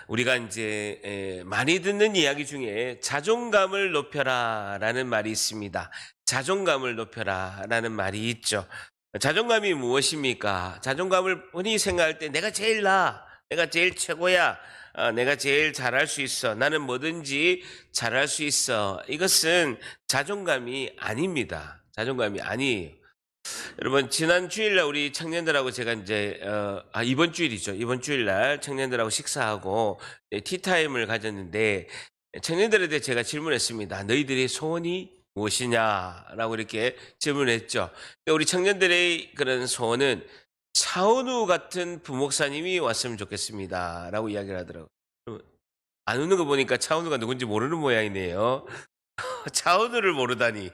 우리가 이제 많이 듣는 이야기 중에 자존감을 높여라라는 말이 있습니다. 자존감을 높여라라는 말이 있죠. 자존감이 무엇입니까? 자존감을 흔히 생각할 때 내가 제일 나아, 내가 제일 최고야, 내가 제일 잘할 수 있어, 나는 뭐든지 잘할 수 있어. 이것은 자존감이 아닙니다. 자존감이 아니에요. 여러분, 지난 주일날 우리 청년들하고 제가 이제 이번 주일이죠. 이번 주일날 청년들하고 식사하고 티타임을 가졌는데, 청년들한테 제가 질문했습니다. 너희들의 소원이 무엇이냐라고 이렇게 질문했죠. 우리 청년들의 그런 소원은 차은우 같은 부목사님이 왔으면 좋겠습니다라고 이야기를 하더라고요. 안 웃는 거 보니까 차은우가 누군지 모르는 모양이네요. 차은우를 모르다니.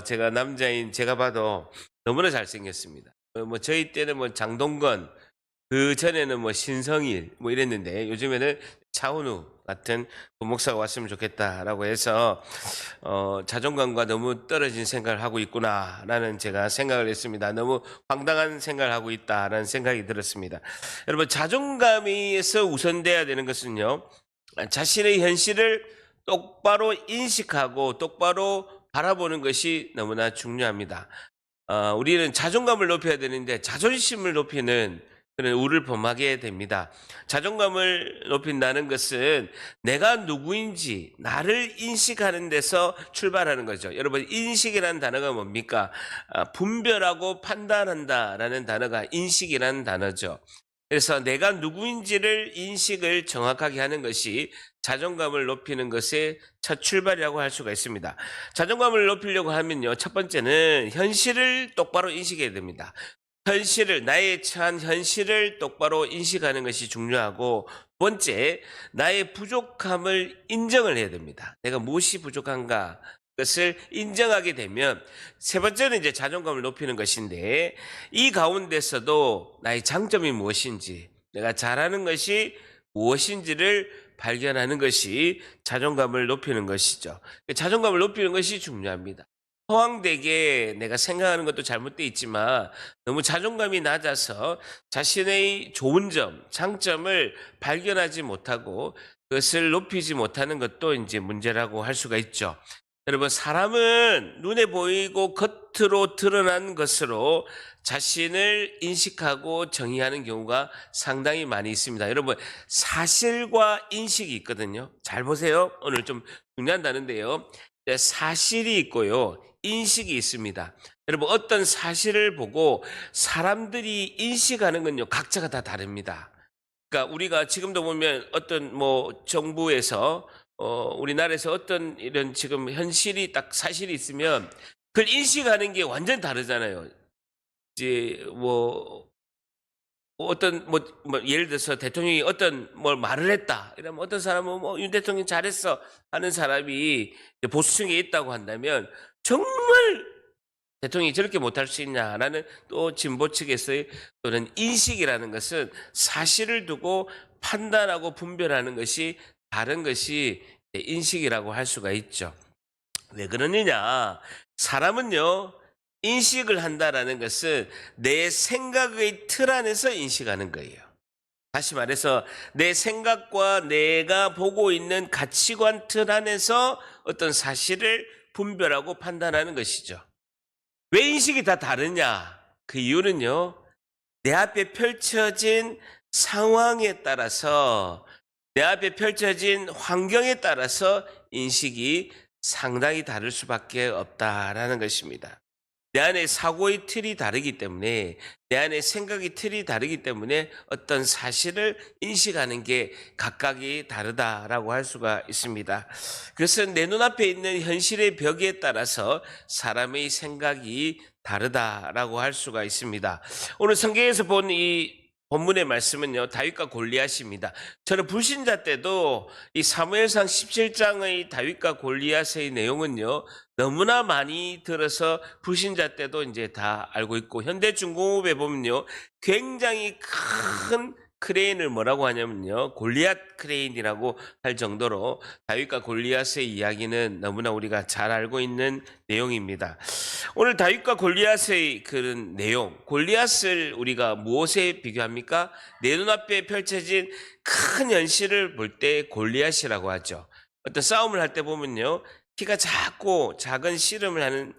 제가 남자인 제가 봐도 너무나 잘생겼습니다. 뭐 저희 때는 뭐 장동건, 그 전에는 뭐 신성일 뭐 이랬는데, 요즘에는 차은우 같은 부목사가 왔으면 좋겠다라고 해서 자존감과 너무 떨어진 생각을 하고 있구나라는 제가 생각을 했습니다. 너무 황당한 생각을 하고 있다라는 생각이 들었습니다. 여러분, 자존감에서 우선돼야 되는 것은요, 자신의 현실을 똑바로 인식하고 똑바로 바라보는 것이 너무나 중요합니다. 우리는 자존감을 높여야 되는데 자존심을 높이는 그런 우를 범하게 됩니다. 자존감을 높인다는 것은 내가 누구인지 나를 인식하는 데서 출발하는 거죠. 여러분, 인식이라는 단어가 뭡니까? 분별하고 판단한다라는 단어가 인식이라는 단어죠. 그래서 내가 누구인지를 인식을 정확하게 하는 것이 자존감을 높이는 것의 첫 출발이라고 할 수가 있습니다. 자존감을 높이려고 하면요, 첫 번째는 현실을 똑바로 인식해야 됩니다. 현실을, 나의 처한 현실을 똑바로 인식하는 것이 중요하고, 두 번째, 나의 부족함을 인정을 해야 됩니다. 내가 무엇이 부족한가, 것을 인정하게 되면, 세 번째는 이제 자존감을 높이는 것인데, 이 가운데서도 나의 장점이 무엇인지, 내가 잘하는 것이 무엇인지를 발견하는 것이 자존감을 높이는 것이죠. 자존감을 높이는 것이 중요합니다. 허황되게 내가 생각하는 것도 잘못되어 있지만 너무 자존감이 낮아서 자신의 좋은 점, 장점을 발견하지 못하고 그것을 높이지 못하는 것도 이제 문제라고 할 수가 있죠. 여러분, 사람은 눈에 보이고 겉으로 드러난 것으로 자신을 인식하고 정의하는 경우가 상당히 많이 있습니다. 여러분, 사실과 인식이 있거든요. 잘 보세요. 오늘 좀 중요한 단어인데요. 사실이 있고요, 인식이 있습니다. 여러분, 어떤 사실을 보고 사람들이 인식하는 건요, 각자가 다 다릅니다. 그러니까 우리가 지금도 보면 어떤 뭐 정부에서 우리나라에서 어떤 이런 지금 현실이 딱 사실이 있으면 그걸 인식하는 게 완전 다르잖아요. 이제 뭐 어떤 예를 들어서 대통령이 어떤 뭘 말을 했다 이러면 어떤 사람은 뭐 윤 대통령 잘했어 하는 사람이 보수층에 있다고 한다면, 정말 대통령이 저렇게 못할 수 있냐라는 또 진보 측에서의 또는 인식이라는 것은 사실을 두고 판단하고 분별하는 것이 다른 것이 인식이라고 할 수가 있죠. 왜 그러느냐? 사람은요, 인식을 한다라는 것은 내 생각의 틀 안에서 인식하는 거예요. 다시 말해서 내 생각과 내가 보고 있는 가치관 틀 안에서 어떤 사실을 분별하고 판단하는 것이죠. 왜 인식이 다 다르냐? 그 이유는요, 내 앞에 펼쳐진 상황에 따라서, 내 앞에 펼쳐진 환경에 따라서 인식이 상당히 다를 수밖에 없다라는 것입니다. 내 안에 사고의 틀이 다르기 때문에, 내 안에 생각의 틀이 다르기 때문에 어떤 사실을 인식하는 게 각각이 다르다라고 할 수가 있습니다. 그래서 내 눈앞에 있는 현실의 벽에 따라서 사람의 생각이 다르다라고 할 수가 있습니다. 오늘 성경에서 본 이 본문의 말씀은요, 다윗과 골리앗입니다. 저는 불신자 때도 이 사무엘상 17장의 다윗과 골리앗의 내용은요, 너무나 많이 들어서 불신자 때도 이제 다 알고 있고, 현대 중공업에 보면요, 굉장히 큰 크레인을 뭐라고 하냐면요, 골리앗 크레인이라고 할 정도로 다윗과 골리앗의 이야기는 너무나 우리가 잘 알고 있는 내용입니다. 오늘 다윗과 골리앗의 그런 내용, 골리앗을 우리가 무엇에 비교합니까? 내 눈앞에 펼쳐진 큰 현실을 볼 때 골리앗이라고 하죠. 어떤 싸움을 할 때 보면요, 키가 작고 작은 씨름을 하는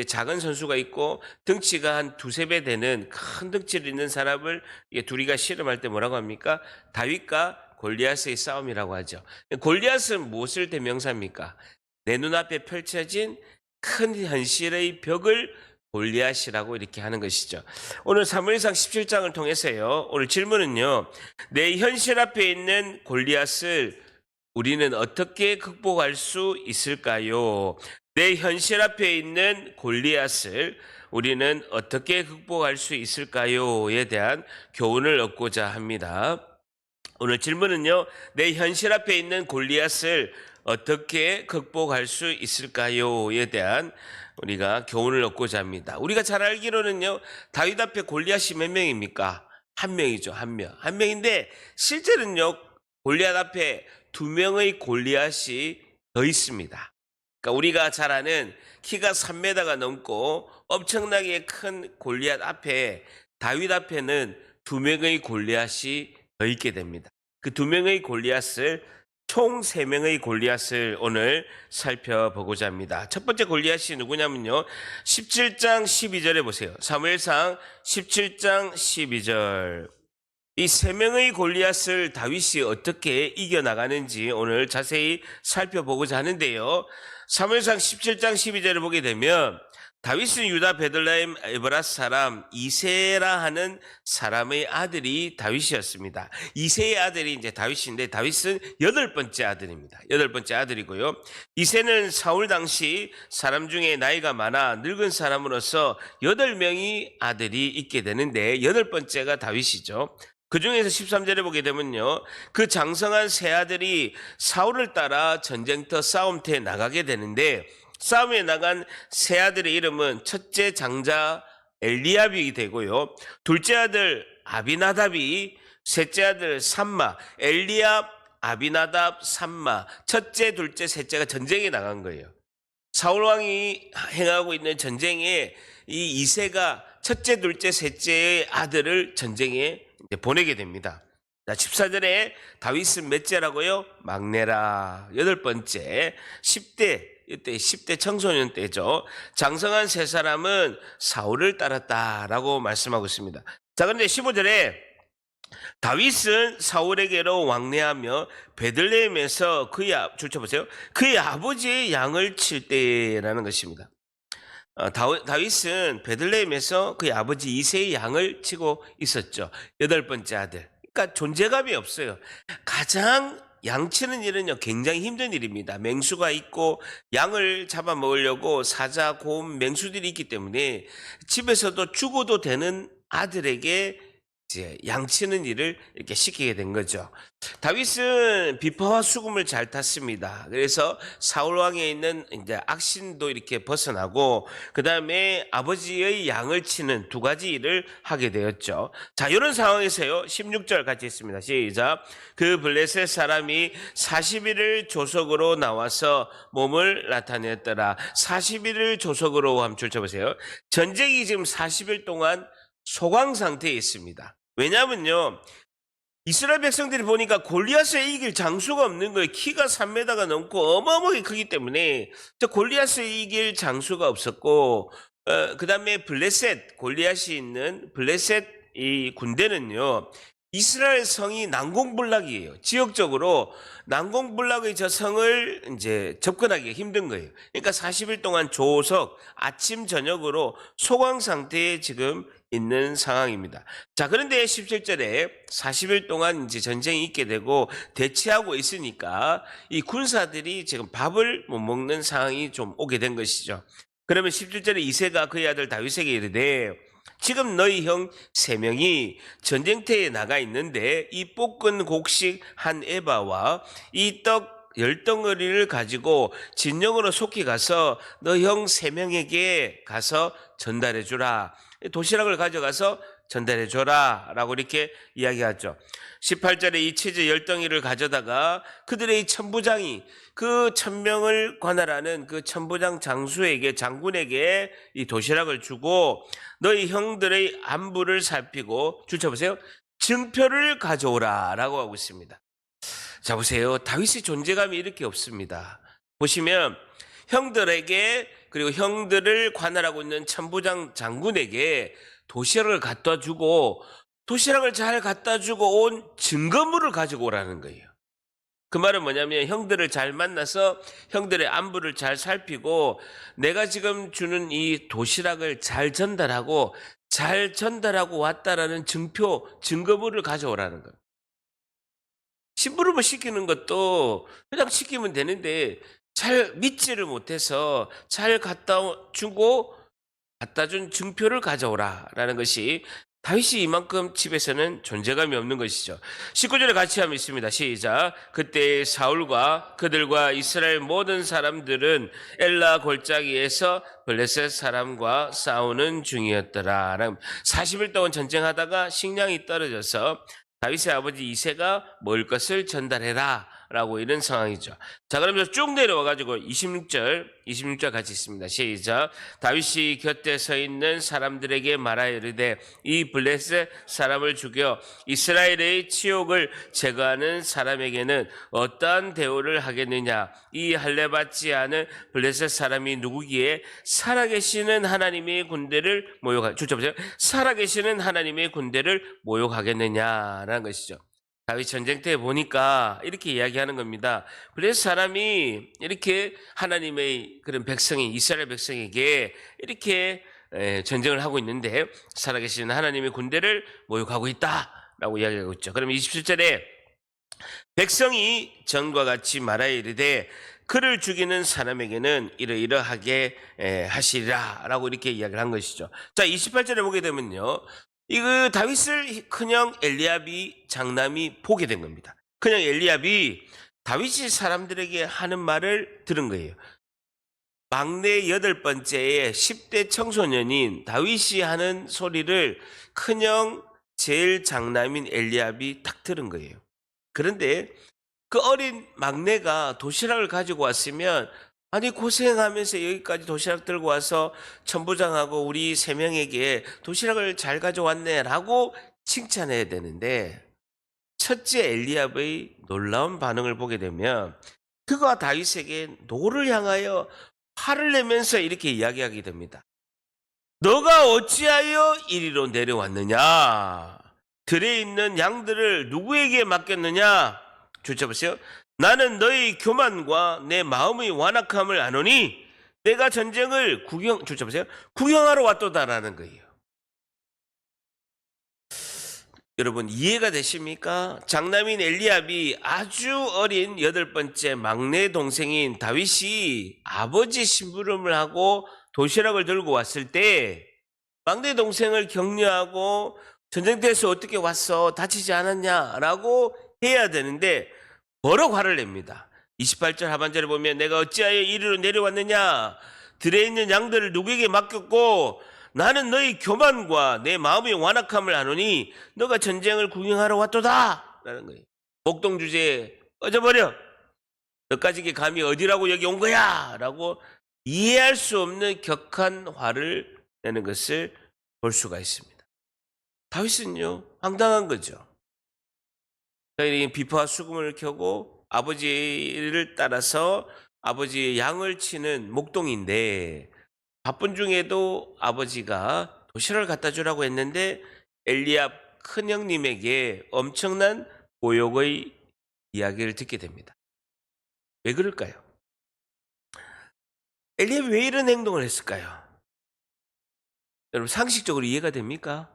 작은 선수가 있고 덩치가 한 두세 배 되는 큰 덩치를 있는 사람을 둘이가 씨름할 때 뭐라고 합니까? 다윗과 골리앗의 싸움이라고 하죠. 골리앗은 무엇을 대명사입니까? 내 눈앞에 펼쳐진 큰 현실의 벽을 골리앗이라고 이렇게 하는 것이죠. 오늘 사무엘상 17장을 통해서요, 오늘 질문은요, 내 현실 앞에 있는 골리앗을 우리는 어떻게 극복할 수 있을까요? 내 현실 앞에 있는 골리앗을 우리는 어떻게 극복할 수 있을까요?에 대한 교훈을 얻고자 합니다. 오늘 질문은요, 내 현실 앞에 있는 골리앗을 어떻게 극복할 수 있을까요?에 대한 우리가 교훈을 얻고자 합니다. 우리가 잘 알기로는요, 다윗 앞에 골리앗이 몇 명입니까? 한 명이죠, 한 명. 한 명인데 실제로는요, 골리앗 앞에 두 명의 골리앗이 더 있습니다. 그러니까 우리가 잘 아는 키가 3m가 넘고 엄청나게 큰 골리앗 앞에, 다윗 앞에는 두 명의 골리앗이 더 있게 됩니다. 그 두 명의 골리앗을, 총 3명의 골리앗을 오늘 살펴보고자 합니다. 첫 번째 골리앗이 누구냐면요, 17장 12절에 보세요. 사무엘상 17장 12절. 이 3명의 골리앗을 다윗이 어떻게 이겨나가는지 오늘 자세히 살펴보고자 하는데요. 사무엘상 17장 12절을 보게 되면 다윗은 유다 베들레헴 에브랏 사람 이새라 하는 사람의 아들이 다윗이었습니다. 이새의 아들이 이제 다윗인데 다윗은 8번째 아들입니다. 8번째 아들이고요. 이새는 사울 당시 사람 중에 나이가 많아 늙은 사람으로서 8명의 아들이 있게 되는데 8번째가 다윗이죠. 그 중에서 13절에 보게 되면요, 그 장성한 세 아들이 사울을 따라 전쟁터 싸움터에 나가게 되는데 싸움에 나간 세 아들의 이름은 첫째 장자 엘리압이 되고요, 둘째 아들 아비나답이, 셋째 아들 삼마, 엘리압, 아비나답, 삼마, 첫째, 둘째, 셋째가 전쟁에 나간 거예요. 사울왕이 행하고 있는 전쟁에 이 이새가 첫째, 둘째, 셋째의 아들을 전쟁에 보내게 됩니다. 자, 14절에 다윗은 몇째라고요? 막내라. 8번째. 10대, 이때 10대 청소년 때죠. 장성한 세 사람은 사울을 따랐다라고 말씀하고 있습니다. 자, 그런데 15절에 다윗은 사울에게로 왕래하며 베들레헴에서 줄쳐보세요. 그의 아버지의 양을 칠 때라는 것입니다. 다윗은 베들레헴에서 그의 아버지 이새의 양을 치고 있었죠. 8번째 아들. 그러니까 존재감이 없어요. 가장 양치는 일은요, 굉장히 힘든 일입니다. 맹수가 있고 양을 잡아먹으려고 사자, 곰, 맹수들이 있기 때문에 집에서도 죽어도 되는 아들에게 이제 양치는 일을 이렇게 시키게 된 거죠. 다윗은 비파와 수금을 잘 탔습니다. 그래서 사울 왕에 있는 이제 악신도 이렇게 벗어나고, 그 다음에 아버지의 양을 치는 두 가지 일을 하게 되었죠. 자, 이런 상황에서요, 16절 같이 있습니다. 시작. 그 블레셋 사람이 40일을 조석으로 나와서 몸을 나타냈더라. 40일을 조석으로 한번 줄쳐보세요. 전쟁이 지금 40일 동안 소강 상태에 있습니다. 왜냐하면요, 이스라엘 백성들이 보니까 골리앗을 이길 장수가 없는 거예요. 키가 3m가 넘고 어마어마하게 크기 때문에 골리앗을 이길 장수가 없었고, 그 다음에 블레셋, 골리앗이 있는 블레셋 이 군대는요, 이스라엘 성이 난공불락이에요. 지역적으로 난공불락의 저 성을 이제 접근하기 힘든 거예요. 그러니까 40일 동안 조석, 아침 저녁으로 소강 상태에 지금 있는 상황입니다. 자, 그런데 17절에 40일 동안 이제 전쟁이 있게 되고 대치하고 있으니까 이 군사들이 지금 밥을 못 먹는 상황이 좀 오게 된 것이죠. 그러면 17절에 이새가 그의 아들 다윗에게 이르되, 지금 너희 형 3명이 전쟁터에 나가 있는데 이 볶은 곡식 한 에바와 이 떡 10덩어리를 가지고 진영으로 속히 가서 너 형 3명에게 가서 전달해 주라. 도시락을 가져가서 전달해 줘라 라고 이렇게 이야기하죠. 18절에 이 치즈 10덩이를 가져다가 그들의 이 천부장이 그 1000명을 관할하는 그 천부장 장군에게 이 도시락을 주고 너희 형들의 안부를 살피고 줄쳐보세요. 증표를 가져오라 라고 하고 있습니다. 자, 보세요. 다윗의 존재감이 이렇게 없습니다. 보시면 형들에게 그리고 형들을 관할하고 있는 천부장 장군에게 도시락을 갖다 주고 도시락을 잘 갖다 주고 온 증거물을 가지고 오라는 거예요. 그 말은 뭐냐면 형들을 잘 만나서 형들의 안부를 잘 살피고 내가 지금 주는 이 도시락을 잘 전달하고 왔다라는 증거물을 가져오라는 거예요. 심부름을 시키는 것도 그냥 시키면 되는데 잘 믿지를 못해서 잘 갖다 준 증표를 가져오라라는 것이 다윗이 이만큼 집에서는 존재감이 없는 것이죠. 19절에 같이 하면 있습니다. 시작. 그때 사울과 그들과 이스라엘 모든 사람들은 엘라 골짜기에서 블레셋 사람과 싸우는 중이었더라. 40일 동안 전쟁하다가 식량이 떨어져서 다윗의 아버지 이새가 먹을 것을 전달해라 라고 이런 상황이죠. 자, 그러면서 쭉 내려와가지고 26절 같이 있습니다. 시작. 다윗이 곁에 서 있는 사람들에게 말하여 이르되 이 블레셋 사람을 죽여 이스라엘의 치욕을 제거하는 사람에게는 어떠한 대우를 하겠느냐. 이 할례받지 않은 블레셋 사람이 누구기에 살아계시는 하나님의 군대를 살아계시는 하나님의 군대를 모욕하겠느냐라는 것이죠. 다윗 전쟁 때 보니까 이렇게 이야기하는 겁니다. 그래서 사람이 이렇게 하나님의 그런 백성이 이스라엘 백성에게 이렇게 전쟁을 하고 있는데 살아계시는 하나님의 군대를 모욕하고 있다라고 이야기하고 있죠. 그럼 27절에 백성이 전과 같이 말하여 이르되 그를 죽이는 사람에게는 이러이러하게 하시리라라고 이렇게 이야기를 한 것이죠. 자, 28절에 보게 되면요. 이거 다윗을 큰형 엘리압이 장남이 보게 된 겁니다. 큰형 엘리압이 다윗이 사람들에게 하는 말을 들은 거예요. 막내 8번째에 10대 청소년인 다윗이 하는 소리를 큰형 제일 장남인 엘리압이 딱 들은 거예요. 그런데 그 어린 막내가 도시락을 가지고 왔으면 아니 고생하면서 여기까지 도시락 들고 와서 천부장하고 우리 3명에게 도시락을 잘 가져왔네 라고 칭찬해야 되는데 첫째 엘리압의 놀라운 반응을 보게 되면 그가 다윗에게 노를 향하여 화를 내면서 이렇게 이야기하게 됩니다. 너가 어찌하여 이리로 내려왔느냐? 들에 있는 양들을 누구에게 맡겼느냐? 주쳐보세요. 나는 너의 교만과 내 마음의 완악함을 아노니 내가 전쟁을 구경하러 왔도다라는 거예요. 여러분 이해가 되십니까? 장남인 엘리압이 아주 어린 8번째 막내 동생인 다윗이 아버지 심부름을 하고 도시락을 들고 왔을 때 막내 동생을 격려하고 전쟁터에서 어떻게 왔어? 다치지 않았냐라고 해야 되는데 뭐로 화를 냅니다. 28절 하반절에 보면 내가 어찌하여 이리로 내려왔느냐? 들에 있는 양들을 누구에게 맡겼고 나는 너희 교만과 내 마음의 완악함을 아노니 너가 전쟁을 구경하러 왔도다 라는 거예요. 목동 주제에 꺼져버려. 너까지 감히 어디라고 여기 온 거야 라고 이해할 수 없는 격한 화를 내는 것을 볼 수가 있습니다. 다윗은요 황당한 거죠. 저희는 비파와 수금을 켜고 아버지를 따라서 아버지의 양을 치는 목동인데 바쁜 중에도 아버지가 도시락을 갖다 주라고 했는데 엘리압 큰형님에게 엄청난 모욕의 이야기를 듣게 됩니다. 왜 그럴까요? 엘리압이 왜 이런 행동을 했을까요? 여러분 상식적으로 이해가 됩니까?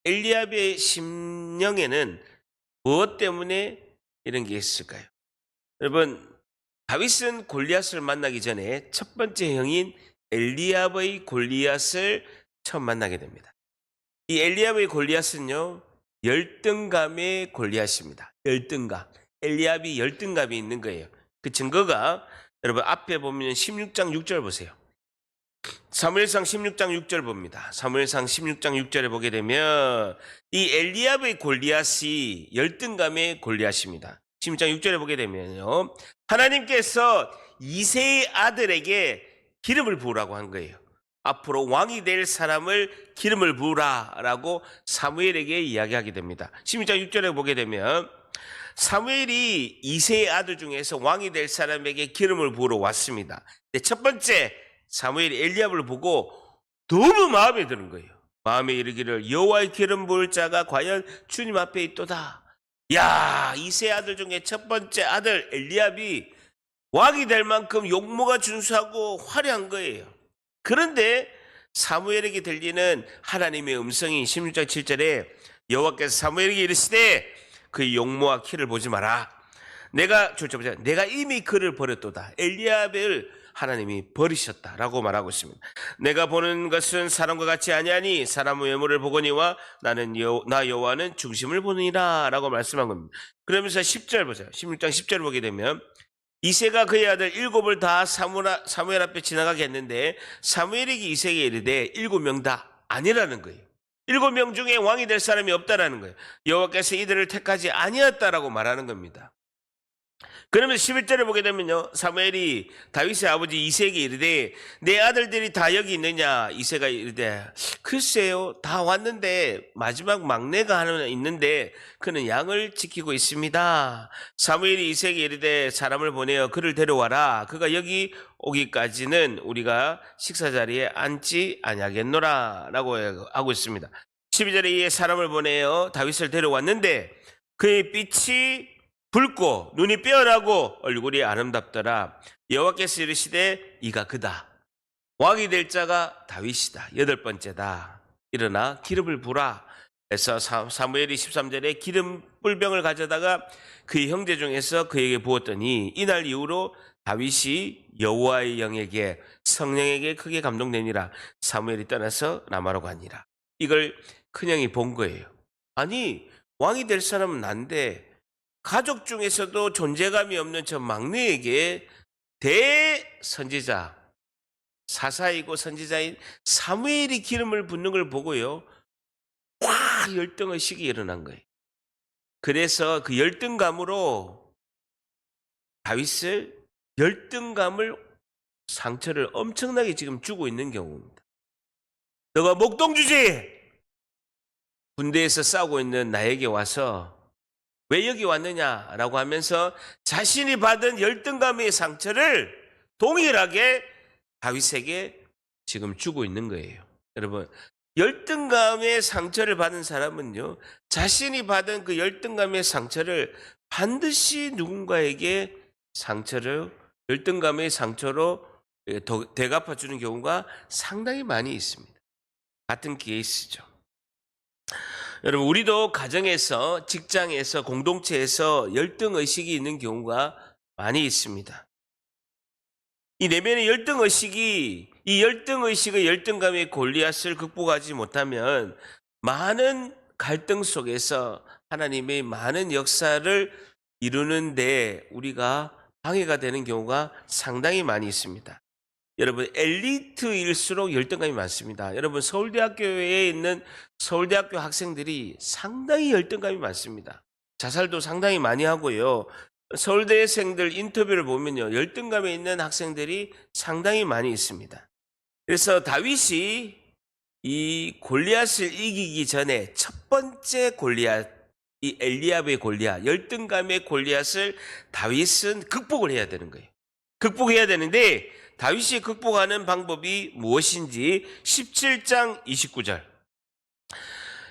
엘리압의 심령에는 무엇 때문에 이런 게 있을까요? 여러분 다윗은 골리앗을 만나기 전에 첫 번째 형인 엘리압의 골리앗을 처음 만나게 됩니다. 이 엘리압의 골리앗은요 열등감의 골리앗입니다. 열등감. 엘리압이 열등감이 있는 거예요. 그 증거가 여러분 앞에 보면 16장 6절 보세요. 사무엘상 16장 6절 봅니다. 사무엘상 16장 6절에 보게 되면 이 엘리압의 골리앗이 열등감의 골리앗입니다. 16장 6절에 보게 되면요, 하나님께서 이새의 아들에게 기름을 부으라고 한 거예요. 앞으로 왕이 될 사람을 기름을 부으라라고 사무엘에게 이야기하게 됩니다. 16장 6절에 보게 되면 사무엘이 이새의 아들 중에서 왕이 될 사람에게 기름을 부으러 왔습니다. 근데 첫 번째 사무엘이 엘리압을 보고 너무 마음에 드는 거예요. 마음에 이르기를 여호와의 기름 부을 자가 과연 주님 앞에 있도다. 야, 이새 아들 중에 첫 번째 아들 엘리압이 왕이 될 만큼 용모가 준수하고 화려한 거예요. 그런데 사무엘에게 들리는 하나님의 음성이 16장 7절에 여호와께서 사무엘에게 이르시되 그의 용모와 키를 보지 마라. 내가 이미 그를 버렸도다. 엘리압을 하나님이 버리셨다라고 말하고 있습니다. 내가 보는 것은 사람과 같이 아니하니 사람의 외모를 보거니와 나는 나 여호와는 중심을 보느니라라고 말씀한 겁니다. 그러면서 10절 보세요. 16장 10절 보게 되면 이새가 그의 아들 7을 다 사무엘 앞에 지나가게 했는데 사무엘에게 이새에게 이르되 7명 다 아니라는 거예요. 7명 중에 왕이 될 사람이 없다라는 거예요. 여호와께서 이들을 택하지 아니었다라고 말하는 겁니다. 그러면서 11절에 보게 되면요, 사무엘이 다윗의 아버지 이새에게 이르되 내 아들들이 다 여기 있느냐. 이새가 이르되 글쎄요, 다 왔는데 마지막 막내가 하나 있는데 그는 양을 지키고 있습니다. 사무엘이 이새에게 이르되 사람을 보내어 그를 데려와라. 그가 여기 오기까지는 우리가 식사 자리에 앉지 아니하겠노라 라고 하고 있습니다. 12절에 이에 사람을 보내어 다윗을 데려왔는데 그의 빛이 붉고 눈이 빼어나고 얼굴이 아름답더라. 여호와께서 이르시되 이가 그다. 왕이 될 자가 다윗이다. 8번째다. 일어나 기름을 부라. 그래서 사무엘이 13절에 기름 뿔병을 가져다가 그의 형제 중에서 그에게 부었더니 이날 이후로 다윗이 여호와의 영에게 성령에게 크게 감동되니라. 사무엘이 떠나서 라마로 가니라. 이걸 큰형이 본 거예요. 아니, 왕이 될 사람은 난데 가족 중에서도 존재감이 없는 저 막내에게 대선지자, 사사이고 선지자인 사무엘이 기름을 붓는 걸 보고요, 확 열등의식이 일어난 거예요. 그래서 그 열등감으로 다윗을 상처를 엄청나게 지금 주고 있는 경우입니다. 너가 목동주지! 군대에서 싸우고 있는 나에게 와서 왜 여기 왔느냐라고 하면서 자신이 받은 열등감의 상처를 동일하게 다윗에게 지금 주고 있는 거예요. 여러분, 열등감의 상처를 받은 사람은요, 자신이 받은 그 열등감의 상처를 반드시 누군가에게 열등감의 상처로 되갚아주는 경우가 상당히 많이 있습니다. 같은 케이스죠. 여러분, 우리도 가정에서, 직장에서, 공동체에서 열등의식이 있는 경우가 많이 있습니다. 이 내면의 이 열등의식의 열등감의 골리앗을 극복하지 못하면 많은 갈등 속에서 하나님의 많은 역사를 이루는데 우리가 방해가 되는 경우가 상당히 많이 있습니다. 여러분, 엘리트일수록 열등감이 많습니다. 여러분, 서울대학교에 있는 서울대학교 학생들이 상당히 열등감이 많습니다. 자살도 상당히 많이 하고요. 서울대생들 인터뷰를 보면요, 열등감에 있는 학생들이 상당히 많이 있습니다. 그래서 다윗이 이 골리앗을 이기기 전에 첫 번째 골리앗, 이 엘리압의 골리앗, 열등감의 골리앗을 다윗은 극복을 해야 되는 거예요. 극복해야 되는데 다윗이 극복하는 방법이 무엇인지 17장 29절.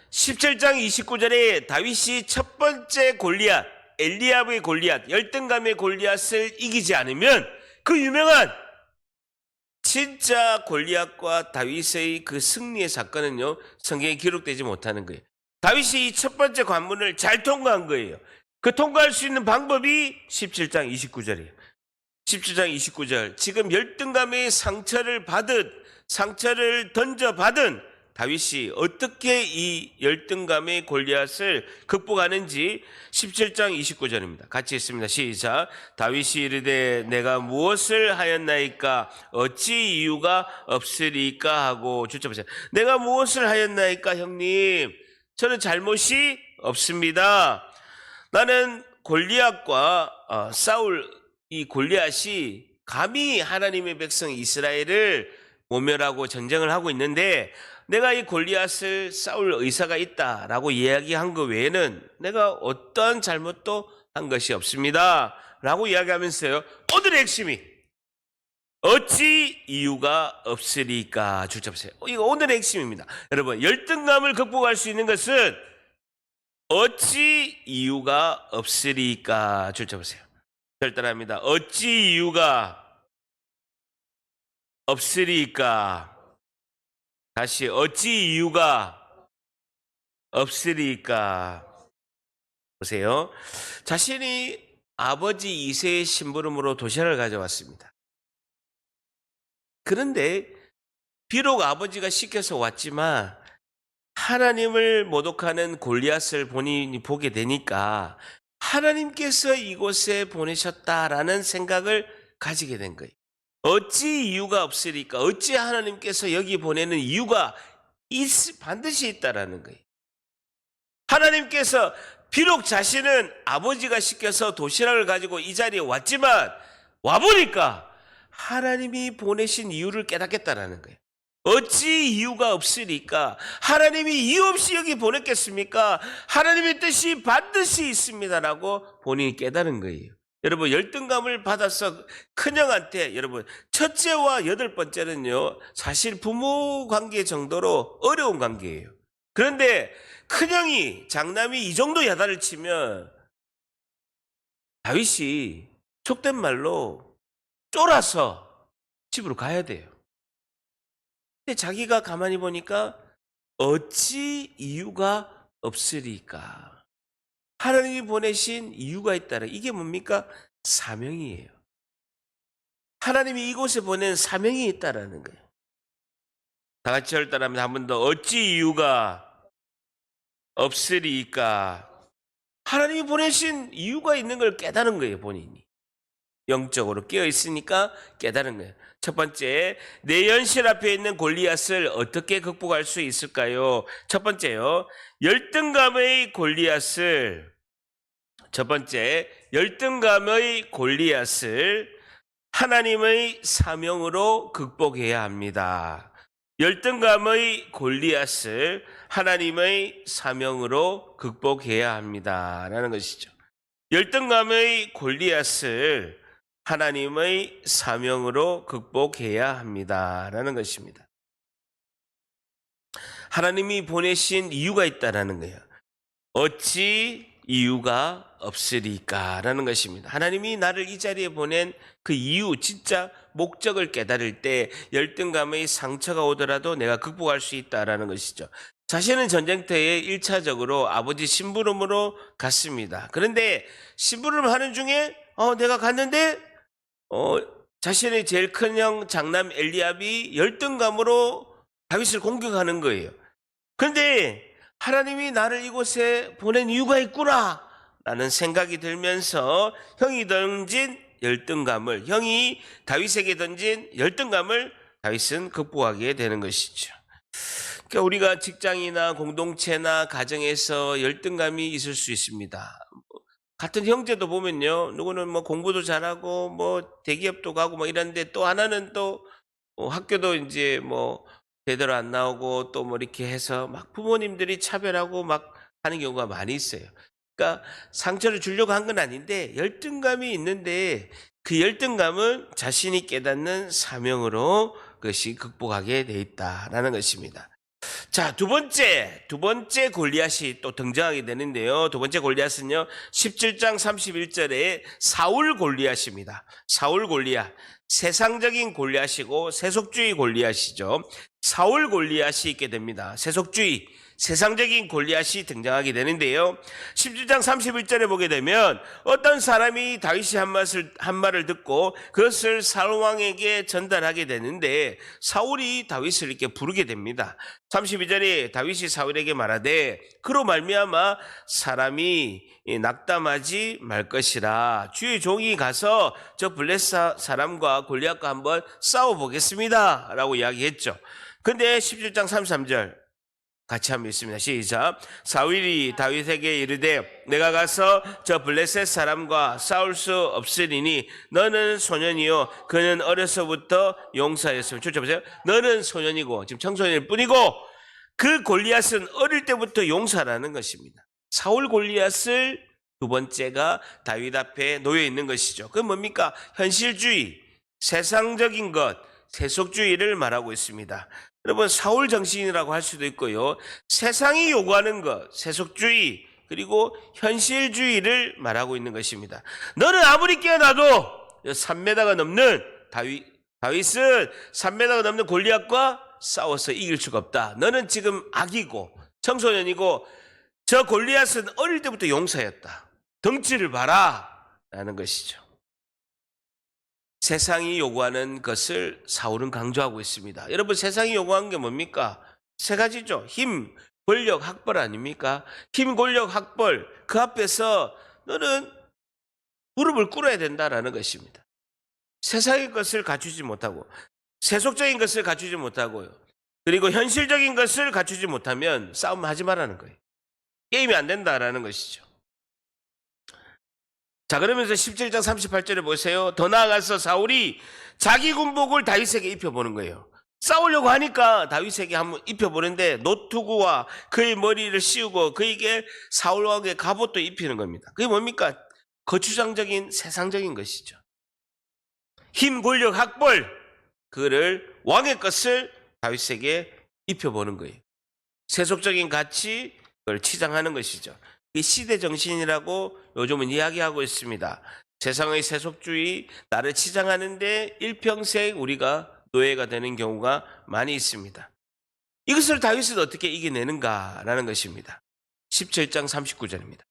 17장 29절에 다윗이 첫 번째 골리앗, 엘리압의 골리앗, 열등감의 골리앗을 이기지 않으면 그 유명한 진짜 골리앗과 다윗의 그 승리의 사건은요, 성경에 기록되지 못하는 거예요. 다윗이 이 첫 번째 관문을 잘 통과한 거예요. 그 통과할 수 있는 방법이 17장 29절이에요. 17장 29절. 지금 열등감의 상처를 던져받은 다윗이 어떻게 이 열등감의 골리앗을 극복하는지 17장 29절입니다. 같이 읽습니다. 시작. 다윗이 이르되 내가 무엇을 하였나이까 어찌 이유가 없으리까 하고 주쳐보세요. 내가 무엇을 하였나이까 형님, 저는 잘못이 없습니다. 나는 골리앗과 싸울 이 골리앗이 감히 하나님의 백성 이스라엘을 모멸하고 전쟁을 하고 있는데 내가 이 골리앗을 싸울 의사가 있다라고 이야기한 것 외에는 내가 어떠한 잘못도 한 것이 없습니다 라고 이야기하면서요, 오늘의 핵심이 어찌 이유가 없으리까 주쳐보세요. 이거 오늘의 핵심입니다. 여러분, 열등감을 극복할 수 있는 것은 어찌 이유가 없으리까 주쳐보세요. 절단합니다. 어찌 이유가 없으리까. 다시 어찌 이유가 없으리까. 보세요. 자신이 아버지 이새의 심부름으로 도시락을 가져왔습니다. 그런데 비록 아버지가 시켜서 왔지만 하나님을 모독하는 골리앗을 본인이 보게 되니까 하나님께서 이곳에 보내셨다라는 생각을 가지게 된 거예요. 어찌 이유가 없으리까? 어찌 하나님께서 여기 보내는 이유가 반드시 있다라는 거예요. 하나님께서 비록 자신은 아버지가 시켜서 도시락을 가지고 이 자리에 왔지만 와보니까 하나님이 보내신 이유를 깨닫겠다라는 거예요. 어찌 이유가 없으리까? 하나님이 이유 없이 여기 보냈겠습니까? 하나님의 뜻이 반드시 있습니다라고 본인이 깨달은 거예요. 여러분, 열등감을 받아서 큰형한테, 여러분, 첫째와 8번째는요 사실 부모 관계 정도로 어려운 관계예요. 그런데 큰형이, 장남이 이 정도 야단을 치면 다윗이 속된 말로 쫄아서 집으로 가야 돼요. 근데 자기가 가만히 보니까 어찌 이유가 없으리까? 하나님이 보내신 이유가 있다라. 이게 뭡니까? 사명이에요. 하나님이 이곳에 보낸 사명이 있다라는 거예요. 다 같이 따라하면 한 번 더. 어찌 이유가 없으리까? 하나님이 보내신 이유가 있는 걸 깨달은 거예요, 본인이. 영적으로 깨어 있으니까 깨달은 거예요. 첫 번째, 내 연실 앞에 있는 골리앗을 어떻게 극복할 수 있을까요? 첫 번째요, 열등감의 골리앗을, 첫 번째, 열등감의 골리앗을 하나님의 사명으로 극복해야 합니다. 열등감의 골리앗을 하나님의 사명으로 극복해야 합니다라는 것이죠. 열등감의 골리앗을 하나님의 사명으로 극복해야 합니다라는 것입니다. 하나님이 보내신 이유가 있다라는 거예요. 어찌 이유가 없으리까라는 것입니다. 하나님이 나를 이 자리에 보낸 그 이유, 진짜 목적을 깨달을 때 열등감의 상처가 오더라도 내가 극복할 수 있다라는 것이죠. 자신은 전쟁터에 1차적으로 아버지 심부름으로 갔습니다. 그런데 심부름을 하는 중에 내가 갔는데 자신의 제일 큰 형 장남 엘리압이 열등감으로 다윗을 공격하는 거예요. 그런데 하나님이 나를 이곳에 보낸 이유가 있구나 라는 생각이 들면서 형이 던진 열등감을, 형이 다윗에게 던진 열등감을 다윗은 극복하게 되는 것이죠. 그러니까 우리가 직장이나 공동체나 가정에서 열등감이 있을 수 있습니다. 같은 형제도 보면요, 누구는 뭐 공부도 잘하고 뭐 대기업도 가고 뭐 이런데 또 하나는 또 학교도 이제 뭐 제대로 안 나오고 또 뭐 이렇게 해서 막 부모님들이 차별하고 막 하는 경우가 많이 있어요. 그러니까 상처를 주려고 한 건 아닌데 열등감이 있는데 그 열등감은 자신이 깨닫는 사명으로 그것이 극복하게 돼 있다라는 것입니다. 자, 두 번째 골리앗이 또 등장하게 되는데요. 두 번째 골리앗은요, 17장 31절에 사울 골리앗입니다. 사울 골리앗. 세상적인 골리앗이고 세속주의 골리앗이죠. 사울 골리앗이 있게 됩니다. 세속주의. 세상적인 골리앗이 등장하게 되는데요. 17장 31절에 보게 되면 어떤 사람이 다윗이 한 말을 듣고 그것을 사울 왕에게 전달하게 되는데 사울이 다윗을 이렇게 부르게 됩니다. 32절에 다윗이 사울에게 말하되 그로 말미암아 사람이 낙담하지 말 것이라 주의 종이 가서 저 블레셋 사람과 골리앗과 한번 싸워보겠습니다 라고 이야기했죠. 근데 17장 33절 같이 한번 읽습니다. 시작. 사울이 다윗에게 이르되 내가 가서 저 블레셋 사람과 싸울 수 없으리니 너는 소년이요 그는 어려서부터 용사였으며. చూ쳐보세요. 너는 소년이고 지금 청소년일 뿐이고 그 골리앗은 어릴 때부터 용사라는 것입니다. 사울 골리앗을 두 번째가 다윗 앞에 놓여 있는 것이죠. 그건 뭡니까? 현실주의, 세상적인 것, 세속주의를 말하고 있습니다. 여러분 사울 정신이라고 할 수도 있고요. 세상이 요구하는 것, 세속주의 그리고 현실주의를 말하고 있는 것입니다. 너는 아무리 깨어나도 3m가 넘는 다윗은 3m가 넘는 골리앗과 싸워서 이길 수가 없다. 너는 지금 아기고 청소년이고 저 골리앗은 어릴 때부터 용사였다. 덩치를 봐라 라는 것이죠. 세상이 요구하는 것을 사울은 강조하고 있습니다. 여러분 세상이 요구하는 게 뭡니까? 세 가지죠. 힘, 권력, 학벌 아닙니까? 힘, 권력, 학벌 그 앞에서 너는 무릎을 꿇어야 된다라는 것입니다. 세상의 것을 갖추지 못하고 세속적인 것을 갖추지 못하고요. 그리고 현실적인 것을 갖추지 못하면 싸움하지 말라는 거예요. 게임이 안 된다라는 것이죠. 자, 그러면서 17장 38절에 보세요. 더 나아가서 사울이 자기 군복을 다윗에게 입혀보는 거예요. 싸우려고 하니까 다윗에게 한번 입혀보는데 노투구와 그의 머리를 씌우고 그에게 사울 왕의 갑옷도 입히는 겁니다. 그게 뭡니까? 거추장적인 세상적인 것이죠. 힘, 권력, 학벌 그를 왕의 것을 다윗에게 입혀보는 거예요. 세속적인 가치 그걸 치장하는 것이죠. 이 시대 정신이라고 요즘은 이야기하고 있습니다. 세상의 세속주의, 나를 치장하는데 일평생 우리가 노예가 되는 경우가 많이 있습니다. 이것을 다윗은 어떻게 이겨내는가라는 것입니다. 17장 39절입니다.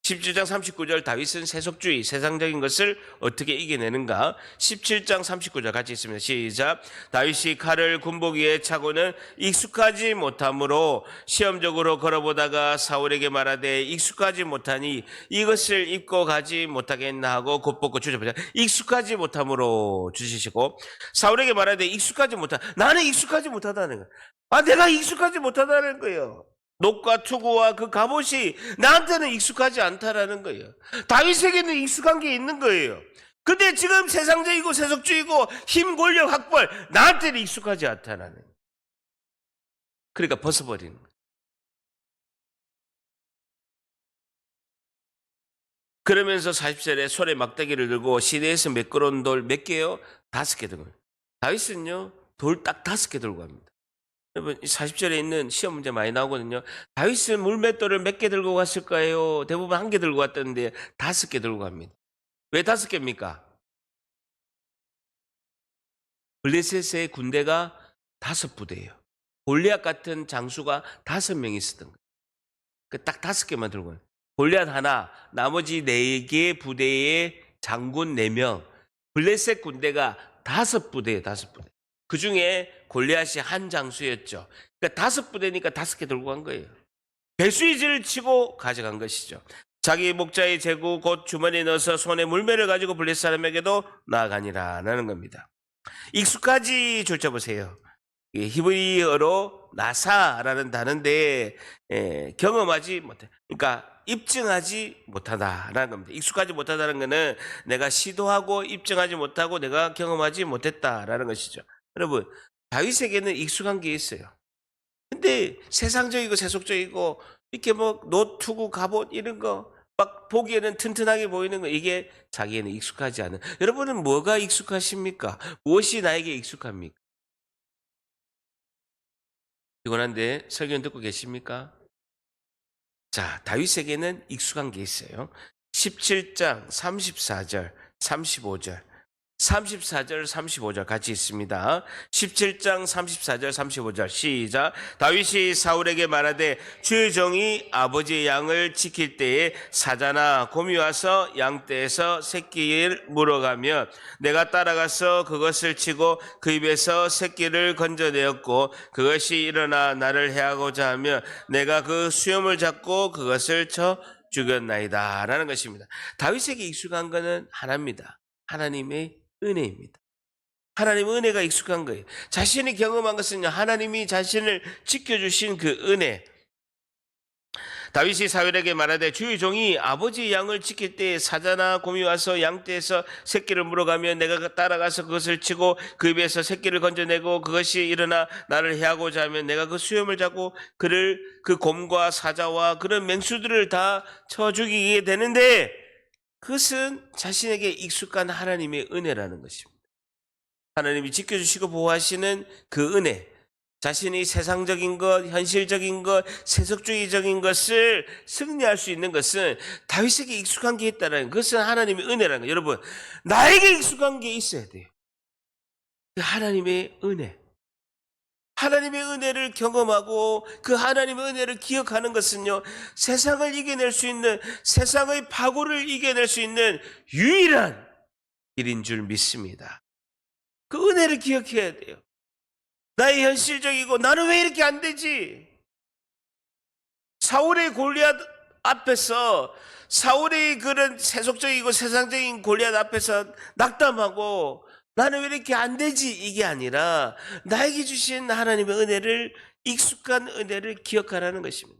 17장 39절 다윗은 세속주의, 세상적인 것을 어떻게 이겨내는가? 17장 39절 같이 있습니다. 시작. 다윗이 칼을 군복 위에 차고는 익숙하지 못하므로 시험적으로 걸어보다가 사울에게 말하되 익숙하지 못하니 이것을 입고 가지 못하겠나 하고 곧 벗고 주저보자. 익숙하지 못함으로 주시시고 사울에게 말하되 익숙하지 못하. 나는 익숙하지 못하다는 거예요. 내가 익숙하지 못하다는 거예요. 녹과 투구와 그 갑옷이 나한테는 익숙하지 않다라는 거예요. 다윗에게는 익숙한 게 있는 거예요. 근데 지금 세상적이고 세속주의고 힘, 권력, 학벌 나한테는 익숙하지 않다라는 거예요. 그러니까 벗어버리는 거예요. 그러면서 40절에 손에 막대기를 들고 시내에서 매끄러운 돌 몇 개요? 5개 들고. 다윗은요 돌 딱 5개 들고 갑니다. 여러분 40절에 있는 시험 문제 많이 나오거든요. 다윗은 물맷돌을 몇 개 들고 갔을까요? 대부분 1개 들고 갔다는데 5개 들고 갑니다. 왜 5개입니까? 블레셋의 군대가 5부대예요. 골리앗 같은 장수가 5명이 있었던 거예요. 딱 5개만 들고 가요. 골리앗 하나, 나머지 4개 부대의 장군 4명. 블레셋 군대가 5부대예요. 5부대. 그 중에 골리앗이 한 장수였죠. 그러니까 5부대니까 5개 들고 간 거예요. 배수이지를 치고 가져간 것이죠. 자기 목자의 제구 곧 주머니에 넣어서 손에 물매를 가지고 블레셋 사람에게도 나아가니라라는 겁니다. 익숙하지 줄쳐보세요. 히브리어로 나사라는 단어인데 경험하지 못해. 그러니까 입증하지 못하다라는 겁니다. 익숙하지 못하다는 것은 내가 시도하고 입증하지 못하고 내가 경험하지 못했다라는 것이죠. 여러분 다윗에게는 익숙한 게 있어요. 근데 세상적이고 세속적이고 이렇게 뭐 노투구 갑옷 이런 거 막 보기에는 튼튼하게 보이는 거 이게 자기에는 익숙하지 않은. 여러분은 뭐가 익숙하십니까? 무엇이 나에게 익숙합니까? 피곤한데 설교 듣고 계십니까? 자, 다윗에게는 익숙한 게 있어요. 17장 34절 35절 34절 35절 같이 있습니다. 17장 34절 35절 시작. 다윗이 사울에게 말하되 주의 종이 아버지의 양을 지킬 때에 사자나 곰이 와서 양떼에서 새끼를 물어가면 내가 따라가서 그것을 치고 그 입에서 새끼를 건져내었고 그것이 일어나 나를 해하고자 하면 내가 그 수염을 잡고 그것을 쳐 죽였나이다 라는 것입니다. 다윗에게 익숙한 것은 하나입니다. 하나님의 은혜입니다. 하나님의 은혜가 익숙한 거예요. 자신이 경험한 것은 하나님이 자신을 지켜주신 그 은혜. 다윗이 사울에게 말하되 주의 종이 아버지의 양을 지킬 때에 사자나 곰이 와서 양떼에서 새끼를 물어가면 내가 따라가서 그것을 치고 그 입에서 새끼를 건져내고 그것이 일어나 나를 해하고자 하면 내가 그 수염을 잡고 그를 그 곰과 사자와 그런 맹수들을 다 쳐 죽이게 되는데 그것은 자신에게 익숙한 하나님의 은혜라는 것입니다. 하나님이 지켜주시고 보호하시는 그 은혜, 자신이 세상적인 것, 현실적인 것, 세속주의적인 것을 승리할 수 있는 것은 다윗에게 익숙한 게 있다는 그것은 하나님의 은혜라는 거예요. 여러분, 나에게 익숙한 게 있어야 돼요. 그 하나님의 은혜. 하나님의 은혜를 경험하고 그 하나님의 은혜를 기억하는 것은요, 세상을 이겨낼 수 있는, 세상의 파고를 이겨낼 수 있는 유일한 길인 줄 믿습니다. 그 은혜를 기억해야 돼요. 나의 현실적이고 나는 왜 이렇게 안 되지? 사울의 골리앗 앞에서 사울의 그런 세속적이고 세상적인 골리앗 앞에서 낙담하고 나는 왜 이렇게 안 되지? 이게 아니라 나에게 주신 하나님의 은혜를 익숙한 은혜를 기억하라는 것입니다.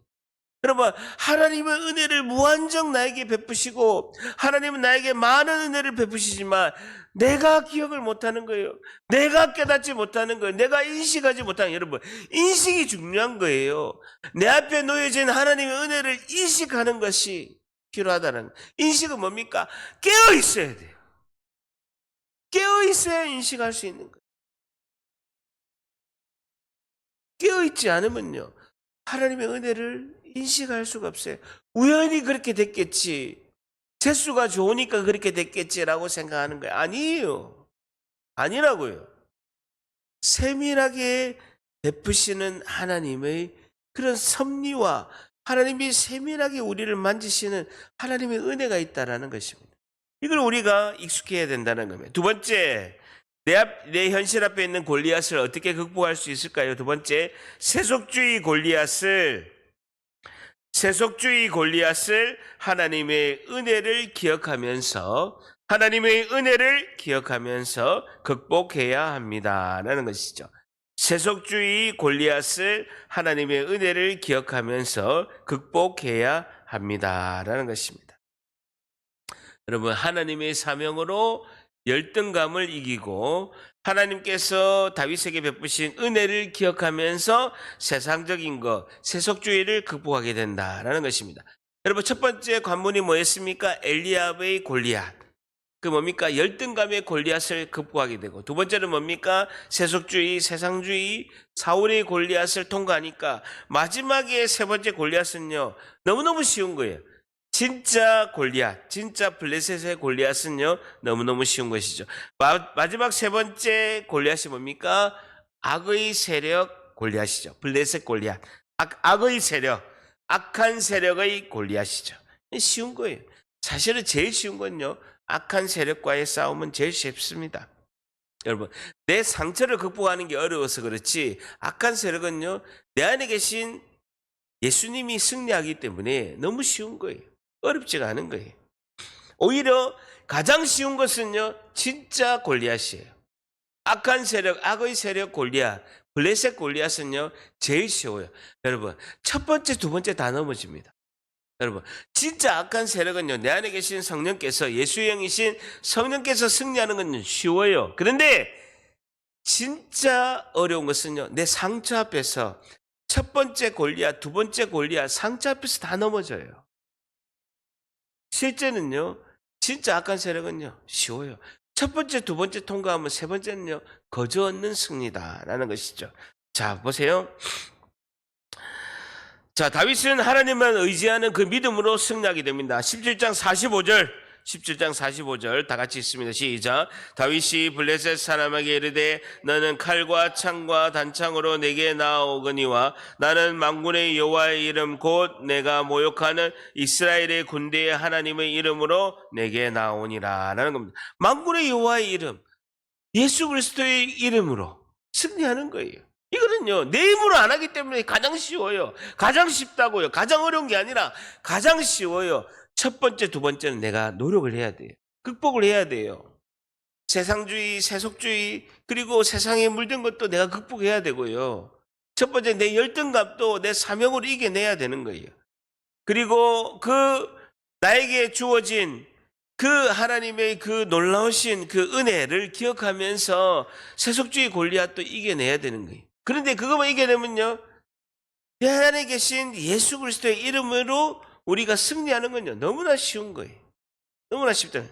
여러분, 하나님의 은혜를 무한정 나에게 베푸시고 하나님은 나에게 많은 은혜를 베푸시지만 내가 기억을 못하는 거예요. 내가 깨닫지 못하는 거예요. 내가 인식하지 못하는 거예요. 여러분, 인식이 중요한 거예요. 내 앞에 놓여진 하나님의 은혜를 인식하는 것이 필요하다는 거예요. 인식은 뭡니까? 깨어 있어야 돼요. 깨어 있어야 인식할 수 있는 거예요. 깨어 있지 않으면요, 하나님의 은혜를 인식할 수가 없어요. 우연히 그렇게 됐겠지, 재수가 좋으니까 그렇게 됐겠지라고 생각하는 거예요. 아니에요. 아니라고요. 세밀하게 베푸시는 하나님의 그런 섭리와 하나님이 세밀하게 우리를 만지시는 하나님의 은혜가 있다는 것입니다. 이걸 우리가 익숙해야 된다는 겁니다. 두 번째, 내 현실 앞에 있는 골리앗을 어떻게 극복할 수 있을까요? 두 번째, 세속주의 골리앗을 하나님의 은혜를 기억하면서 극복해야 합니다라는 것이죠. 세속주의 골리앗을 하나님의 은혜를 기억하면서 극복해야 합니다라는 것입니다. 여러분, 하나님의 사명으로 열등감을 이기고 하나님께서 다윗에게 베푸신 은혜를 기억하면서 세상적인 것, 세속주의를 극복하게 된다라는 것입니다. 여러분, 첫 번째 관문이 뭐였습니까? 엘리압의 골리앗. 그 뭡니까? 열등감의 골리앗을 극복하게 되고, 두 번째는 뭡니까? 세속주의, 세상주의, 사울의 골리앗을 통과하니까 마지막에 세 번째 골리앗은요, 너무너무 쉬운 거예요. 진짜 골리앗, 진짜 블레셋의 골리앗은요, 너무너무 쉬운 것이죠. 마지막 세 번째 골리앗이 뭡니까? 악의 세력 골리앗이죠. 블레셋 골리앗. 악의 세력, 악한 세력의 골리앗이죠. 쉬운 거예요. 사실은 제일 쉬운 건요, 악한 세력과의 싸움은 제일 쉽습니다. 여러분, 내 상처를 극복하는 게 어려워서 그렇지, 악한 세력은요, 내 안에 계신 예수님이 승리하기 때문에 너무 쉬운 거예요. 어렵지가 않은 거예요. 오히려 가장 쉬운 것은요, 진짜 골리앗이에요. 악한 세력, 악의 세력 골리앗, 블레셋 골리앗은요, 제일 쉬워요. 여러분, 첫 번째, 두 번째 다 넘어집니다. 여러분, 진짜 악한 세력은요, 내 안에 계신 성령께서, 예수의 영이신 성령께서 승리하는 건 쉬워요. 그런데 진짜 어려운 것은요, 내 상처 앞에서 첫 번째 골리앗, 두 번째 골리앗, 상처 앞에서 다 넘어져요. 실제는요, 진짜 악한 세력은요, 쉬워요. 첫 번째, 두 번째 통과하면 세 번째는요, 거저 얻는 승리다라는 것이죠. 자, 보세요. 자, 다윗은 하나님만 의지하는 그 믿음으로 승리하게 됩니다. 17장 45절 17장 45절 다 같이 있습니다. 시작. 다윗이 블레셋 사람에게 이르되 너는 칼과 창과 단창으로 내게 나아오거니와 나는 만군의 여호와의 이름 곧 내가 모욕하는 이스라엘의 군대의 하나님의 이름으로 내게 나오니라 라는 겁니다. 만군의 여호와의 이름, 예수 그리스도의 이름으로 승리하는 거예요. 이거는요, 내 힘으로 안 하기 때문에 가장 쉬워요. 가장 쉽다고요. 가장 어려운 게 아니라 가장 쉬워요. 첫 번째, 두 번째는 내가 노력을 해야 돼요. 극복을 해야 돼요. 세상주의, 세속주의, 그리고 세상에 물든 것도 내가 극복해야 되고요. 첫 번째, 내 열등감도 내 사명으로 이겨내야 되는 거예요. 그리고 나에게 주어진 그 하나님의 그 놀라우신 그 은혜를 기억하면서 세속주의 골리앗도 이겨내야 되는 거예요. 그런데 그것만 이겨내면요, 내 안에 계신 예수 그리스도의 이름으로 우리가 승리하는 건요, 너무나 쉬운 거예요. 너무나 쉽다.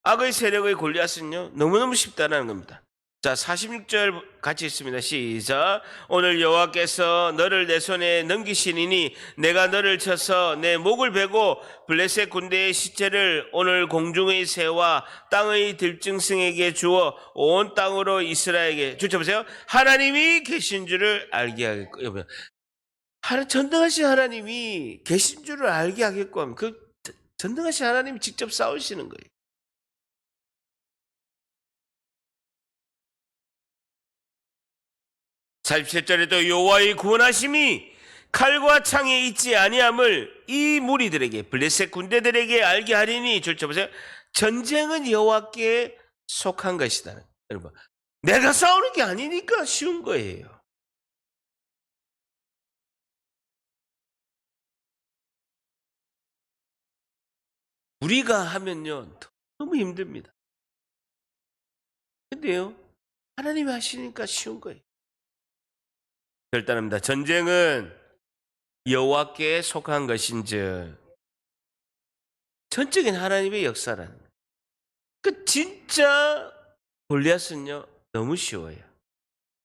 악의 세력의 골리앗은요, 너무너무 쉽다는 겁니다. 자, 46절 같이 있습니다. 시작. 오늘 여호와께서 너를 내 손에 넘기시니니 내가 너를 쳐서 내 목을 베고 블레셋 군대의 시체를 오늘 공중의 새와 땅의 들짐승에게 주어 온 땅으로 이스라엘에게 주쳐보세요. 하나님이 계신 줄을 알게 하겠고, 전능하신 하나님이 계신 줄을 알게 하겠고 하면 그 전능하신 하나님이 직접 싸우시는 거예요. 자, 47절에도 여호와의 구원하심이 칼과 창에 있지 아니함을 이 무리들에게, 블레셋 군대들에게 알게 하리니, 보세요. 전쟁은 여호와께 속한 것이다. 여러분, 내가 싸우는 게 아니니까 쉬운 거예요. 우리가 하면요, 너무 힘듭니다. 근데요, 하나님이 하시니까 쉬운 거예요. 결단합니다. 전쟁은 여호와께 속한 것인즉, 전적인 하나님의 역사라는 거예요. 그 진짜 골리앗은요, 너무 쉬워요.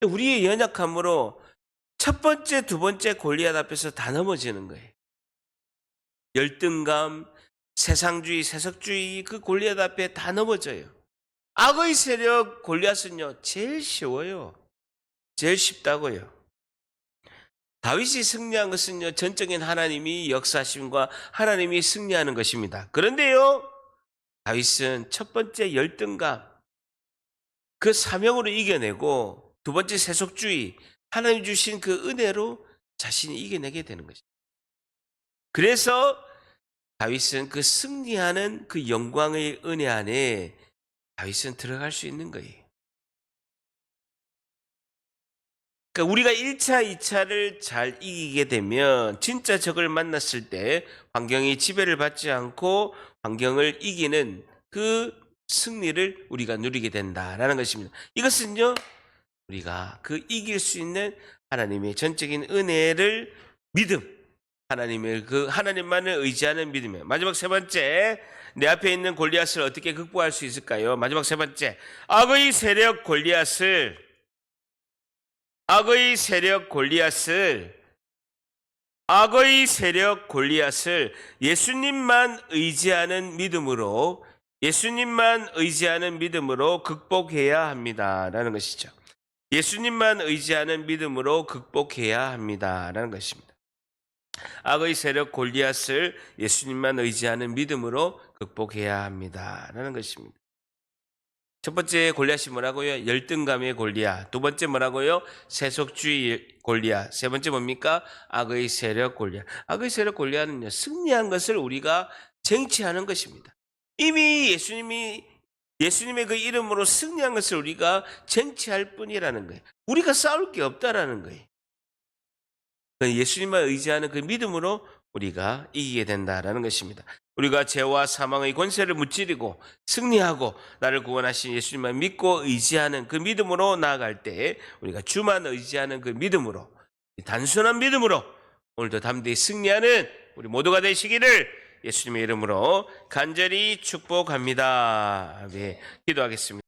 우리의 연약함으로 첫 번째, 두 번째 골리앗 앞에서 다 넘어지는 거예요. 열등감, 세상주의, 세속주의 그 골리앗 앞에 다 넘어져요. 악의 세력 골리앗은요, 제일 쉬워요. 제일 쉽다고요. 다윗이 승리한 것은요, 전적인 하나님이 역사하심과 하나님이 승리하는 것입니다. 그런데요, 다윗은 첫 번째 열등감, 그 사명으로 이겨내고, 두 번째 세속주의, 하나님 주신 그 은혜로 자신이 이겨내게 되는 것입니다. 그래서 다윗은 그 승리하는 그 영광의 은혜 안에 다윗은 들어갈 수 있는 거예요. 그러니까 우리가 1차, 2차를 잘 이기게 되면 진짜 적을 만났을 때 환경이 지배를 받지 않고 환경을 이기는 그 승리를 우리가 누리게 된다라는 것입니다. 이것은요, 우리가 그 이길 수 있는 하나님의 전적인 은혜를 믿음, 하나님의 그 하나님만을 의지하는 믿음이에요. 마지막 세 번째, 내 앞에 있는 골리앗을 어떻게 극복할 수 있을까요? 마지막 세 번째, 악의 세력 골리앗을 예수님만 의지하는 믿음으로 극복해야 합니다라는 것이죠. 예수님만 의지하는 믿음으로 극복해야 합니다라는 것입니다. 악의 세력 골리앗을 예수님만 의지하는 믿음으로 극복해야 합니다라는 것입니다. 첫 번째 골리앗이 뭐라고요? 열등감의 골리앗. 두 번째 뭐라고요? 세속주의 골리앗. 세 번째 뭡니까? 악의 세력 골리앗. 악의 세력 골리앗은요, 승리한 것을 우리가 쟁취하는 것입니다. 이미 예수님의 그 이름으로 승리한 것을 우리가 쟁취할 뿐이라는 거예요. 우리가 싸울 게 없다라는 거예요. 예수님만 의지하는 그 믿음으로 우리가 이기게 된다라는 것입니다. 우리가 죄와 사망의 권세를 무찌르고 승리하고 나를 구원하신 예수님만 믿고 의지하는 그 믿음으로 나아갈 때, 우리가 주만 의지하는 그 믿음으로, 단순한 믿음으로 오늘도 담대히 승리하는 우리 모두가 되시기를 예수님의 이름으로 간절히 축복합니다. 네, 기도하겠습니다.